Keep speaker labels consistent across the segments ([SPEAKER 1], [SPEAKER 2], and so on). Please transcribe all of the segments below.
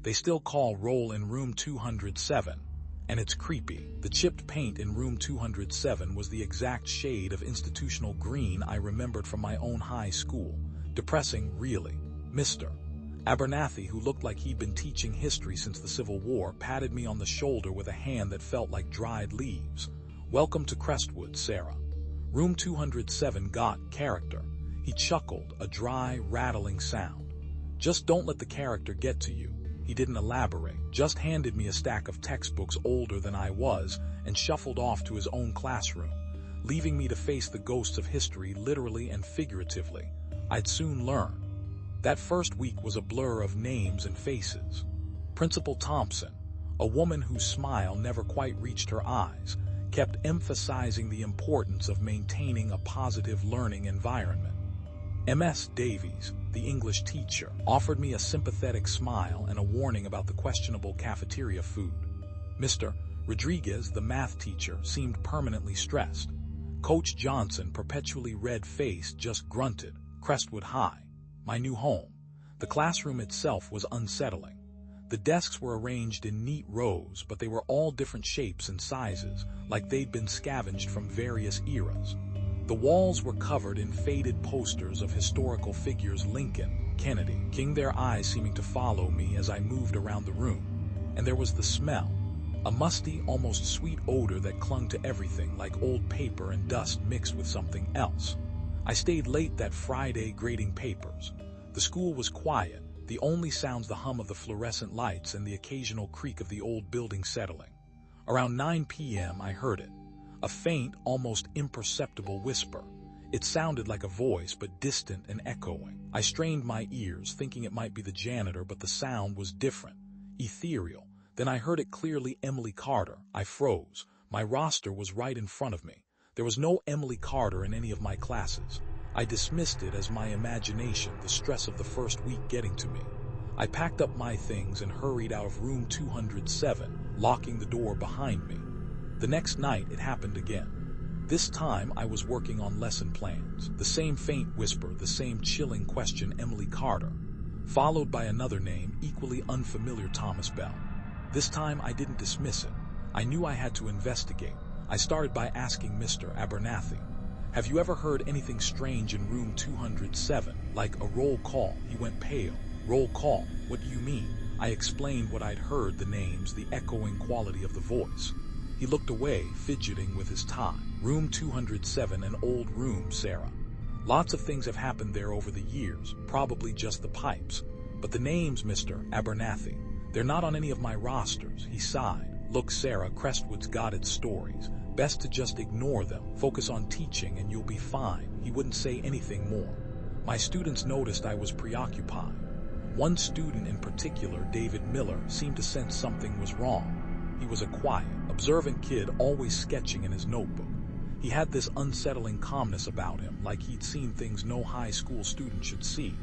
[SPEAKER 1] They still call roll in room 207, and it's creepy. The chipped paint in room 207 was the exact shade of institutional green I remembered from my own high school. Depressing, really. Mr. Abernathy, who looked like he'd been teaching history since the Civil War, patted me on the shoulder with a hand that felt like dried leaves. "Welcome to Crestwood, Sarah. Room 207 got character." He chuckled, a dry, rattling sound. "Just don't let the character get to you." He didn't elaborate, just handed me a stack of textbooks older than I was and shuffled off to his own classroom, leaving me to face the ghosts of history literally and figuratively. I'd soon learn. That first week was a blur of names and faces. Principal Thompson, a woman whose smile never quite reached her eyes, kept emphasizing the importance of maintaining a positive learning environment. Ms. Davies, the English teacher, offered me a sympathetic smile and a warning about the questionable cafeteria food. Mr. Rodriguez, the math teacher, seemed permanently stressed. Coach Johnson, perpetually red-faced, just grunted. Crestwood High, my new home. The classroom itself was unsettling. The desks were arranged in neat rows, but they were all different shapes and sizes, like they'd been scavenged from various eras. The walls were covered in faded posters of historical figures: Lincoln, Kennedy, King, their eyes seeming to follow me as I moved around the room. And there was the smell, a musty, almost sweet odor that clung to everything, like old paper and dust mixed with something else. I stayed late that Friday grading papers. The school was quiet, the only sounds the hum of the fluorescent lights and the occasional creak of the old building settling. Around 9 p.m. I heard it. A faint, almost imperceptible whisper. It sounded like a voice, but distant and echoing. I strained my ears, thinking it might be the janitor, but the sound was different, ethereal. Then I heard it clearly: Emily Carter. I froze. My roster was right in front of me. There was no Emily Carter in any of my classes. I dismissed it as my imagination, the stress of the first week getting to me. I packed up my things and hurried out of room 207, locking the door behind me. The next night, it happened again. This time, I was working on lesson plans. The same faint whisper, the same chilling question: Emily Carter, followed by another name, equally unfamiliar: Thomas Bell. This time, I didn't dismiss it. I knew I had to investigate. I started by asking Mr. Abernathy, "Have you ever heard anything strange in room 207, like a roll call?" He went pale. "Roll call? What do you mean?" I explained what I'd heard, the names, the echoing quality of the voice. He looked away, fidgeting with his tie. "Room 207, an old room, Sarah. Lots of things have happened there over the years, probably just the pipes. But the names, Mr. Abernathy, they're not on any of my rosters." He sighed. "Look, Sarah, Crestwood's got its stories. Best to just ignore them. Focus on teaching and you'll be fine." He wouldn't say anything more. My students noticed I was preoccupied. One student in particular, David Miller, seemed to sense something was wrong. He was a quiet, observant kid, always sketching in his notebook. He had this unsettling calmness about him, like he'd seen things no high school student should see.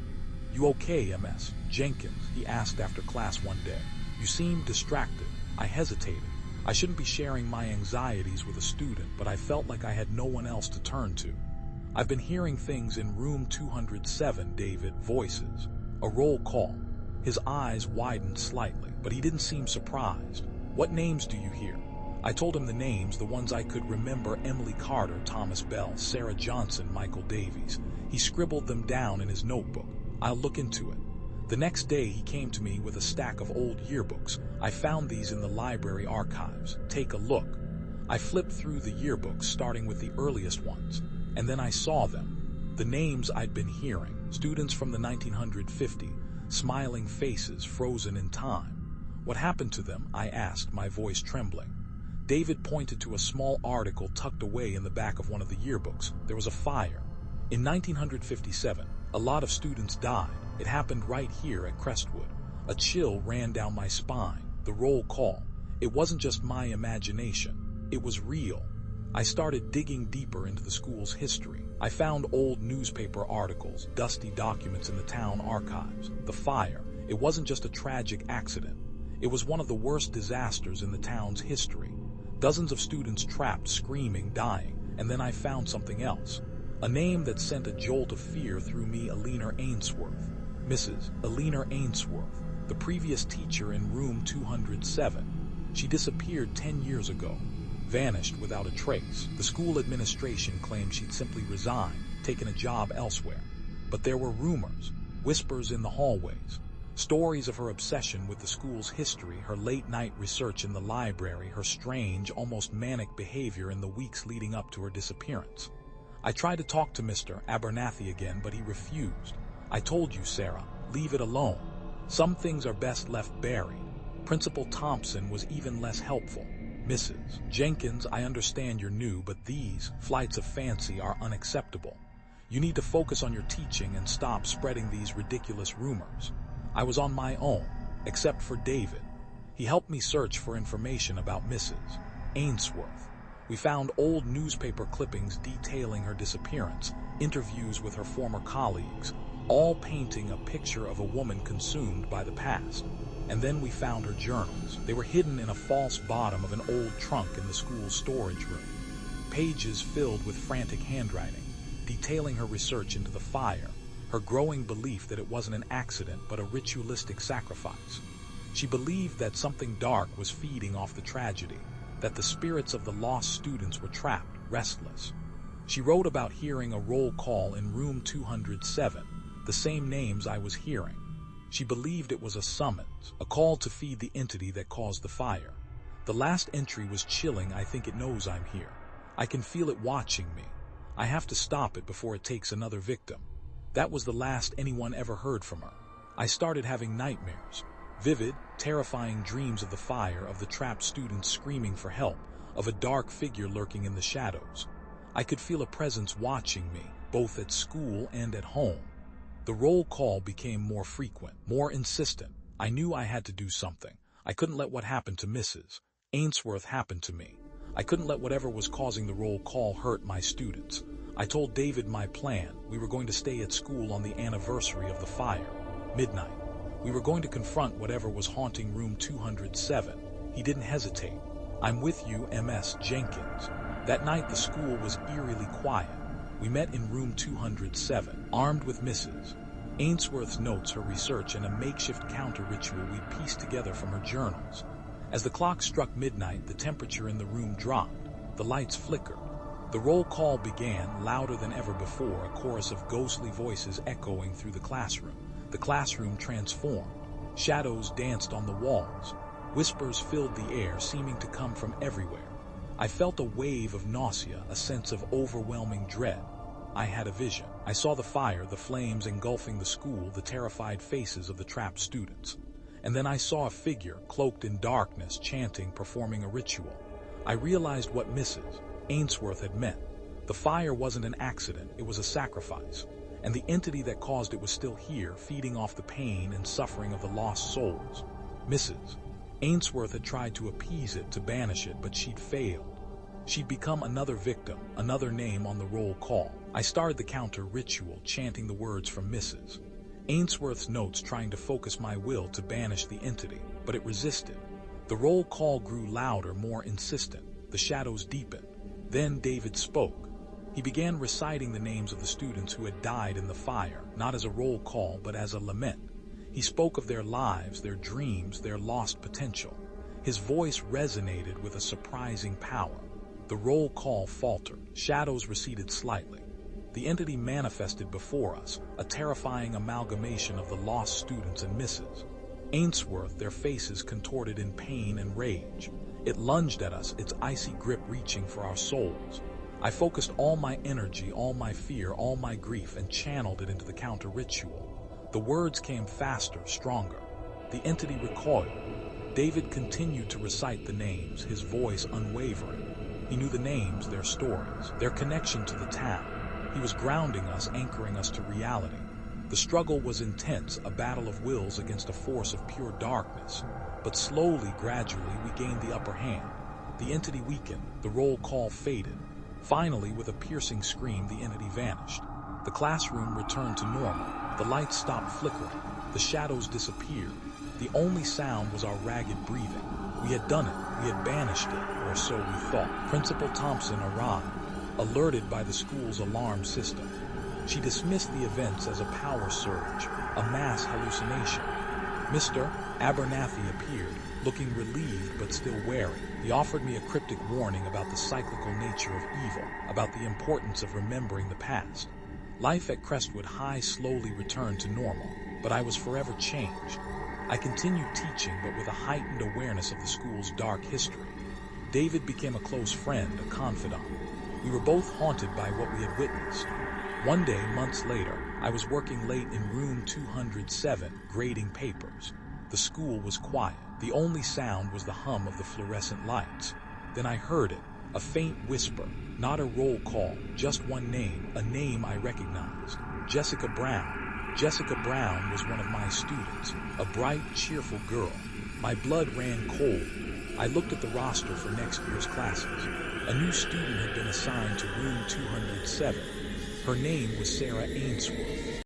[SPEAKER 1] "You okay, Ms. Jenkins?" he asked after class one day. "You seem distracted." I hesitated. I shouldn't be sharing my anxieties with a student, but I felt like I had no one else to turn to. "I've been hearing things in room 207, David." Voices. A roll call. His eyes widened slightly, but he didn't seem surprised. "What names do you hear?" I told him the names, the ones I could remember: Emily Carter, Thomas Bell, Sarah Johnson, Michael Davies. He scribbled them down in his notebook. "I'll look into it." The next day he came to me with a stack of old yearbooks. "I found these in the library archives. Take a look." I flipped through the yearbooks, starting with the earliest ones, and then I saw them. The names I'd been hearing. Students from the 1950, smiling faces frozen in time. "What happened to them?" I asked, my voice trembling. David pointed to a small article tucked away in the back of one of the yearbooks. There was a fire. In 1957, a lot of students died. It happened right here at Crestwood. A chill ran down my spine. The roll call. It wasn't just my imagination. It was real. I started digging deeper into the school's history. I found old newspaper articles, dusty documents in the town archives. The fire. It wasn't just a tragic accident. It was one of the worst disasters in the town's history. Dozens of students trapped, screaming, dying. And then I found something else. A name that sent a jolt of fear through me: Ainsworth. Mrs. Ainsworth. the previous teacher in room 207. She disappeared 10 years ago, vanished without a trace. The school administration claimed she'd simply resigned, taken a job elsewhere. But there were rumors, whispers in the hallways, stories of her obsession with the school's history, her late-night research in the library, her strange, almost manic behavior in the weeks leading up to her disappearance. I tried to talk to Mr. Abernathy again, but he refused. "I told you, Sarah, leave it alone. Some things are best left buried." Principal Thompson was even less helpful. "Mrs. Jenkins, I understand you're new, but these flights of fancy are unacceptable. You need to focus on your teaching and stop spreading these ridiculous rumors." I was on my own, except for David. He helped me search for information about Mrs. Ainsworth. We found old newspaper clippings detailing her disappearance, interviews with her former colleagues, all painting a picture of a woman consumed by the past. And then we found her journals. They were hidden in a false bottom of an old trunk in the school's storage room. Pages filled with frantic handwriting, detailing her research into the fire, her growing belief that it wasn't an accident but a ritualistic sacrifice. She believed that something dark was feeding off the tragedy, that the spirits of the lost students were trapped, restless. She wrote about hearing a roll call in room 207, the same names I was hearing. She believed it was a summons, a call to feed the entity that caused the fire. The last entry was chilling. "I think it knows I'm here. I can feel it watching me. I have to stop it before it takes another victim." That was the last anyone ever heard from her. I started having nightmares, vivid, terrifying dreams of the fire, of the trapped students screaming for help, of a dark figure lurking in the shadows. I could feel a presence watching me, both at school and at home. The roll call became more frequent, more insistent. I knew I had to do something. I couldn't let what happened to Mrs. Ainsworth happen to me. I couldn't let whatever was causing the roll call hurt my students. I told David my plan. We were going to stay at school on the anniversary of the fire, midnight. We were going to confront whatever was haunting room 207. He didn't hesitate. "I'm with you, Ms. Jenkins." That night the school was eerily quiet. We met in room 207, armed with Mrs. Ainsworth's notes, her research, and a makeshift counter ritual we'd pieced together from her journals. As the clock struck midnight, the temperature in the room dropped. The lights flickered. The roll call began, louder than ever before, a chorus of ghostly voices echoing through the classroom. The classroom transformed. Shadows danced on the walls. Whispers filled the air, seeming to come from everywhere. I felt a wave of nausea, a sense of overwhelming dread. I had a vision. I saw the fire, the flames engulfing the school, the terrified faces of the trapped students. And then I saw a figure, cloaked in darkness, chanting, performing a ritual. I realized what Mrs. Ainsworth had meant. The fire wasn't an accident, it was a sacrifice. And the entity that caused it was still here, feeding off the pain and suffering of the lost souls. Mrs. Ainsworth had tried to appease it, to banish it, but she'd failed. She'd become another victim, another name on the roll call. I started the counter ritual, chanting the words from Mrs. Ainsworth's notes, trying to focus my will to banish the entity, but it resisted. The roll call grew louder, more insistent. The shadows deepened. Then David spoke. He began reciting the names of the students who had died in the fire, not as a roll call, but as a lament. He spoke of their lives, their dreams, their lost potential. His voice resonated with a surprising power. The roll call faltered. Shadows receded slightly. The entity manifested before us, a terrifying amalgamation of the lost students and Mrs. Ainsworth, their faces contorted in pain and rage. It lunged at us, its icy grip reaching for our souls. I focused all my energy, all my fear, all my grief, and channeled it into the counter ritual. The words came faster, stronger. The entity recoiled. David continued to recite the names, his voice unwavering. He knew the names, their stories, their connection to the town. He was grounding us, anchoring us to reality. The struggle was intense, a battle of wills against a force of pure darkness. But slowly, gradually, we gained the upper hand. The entity weakened. The roll call faded. Finally, with a piercing scream, the entity vanished. The classroom returned to normal. The lights stopped flickering. The shadows disappeared. The only sound was our ragged breathing. We had done it. We had banished it, or so we thought. Principal Thompson arrived, alerted by the school's alarm system. She dismissed the events as a power surge, a mass hallucination. Mr. Abernathy appeared, looking relieved but still wary. He offered me a cryptic warning about the cyclical nature of evil, about the importance of remembering the past. Life at Crestwood High slowly returned to normal, but I was forever changed. I continued teaching, but with a heightened awareness of the school's dark history. David became a close friend, a confidant. We were both haunted by what we had witnessed. One day, months later, I was working late in room 207, grading papers. The school was quiet. The only sound was the hum of the fluorescent lights. Then I heard it, a faint whisper, not a roll call, just one name, a name I recognized. Jessica Brown. Jessica Brown was one of my students, a bright, cheerful girl. My blood ran cold. I looked at the roster for next year's classes. A new student had been assigned to room 207. Her name was Sarah Ainsworth.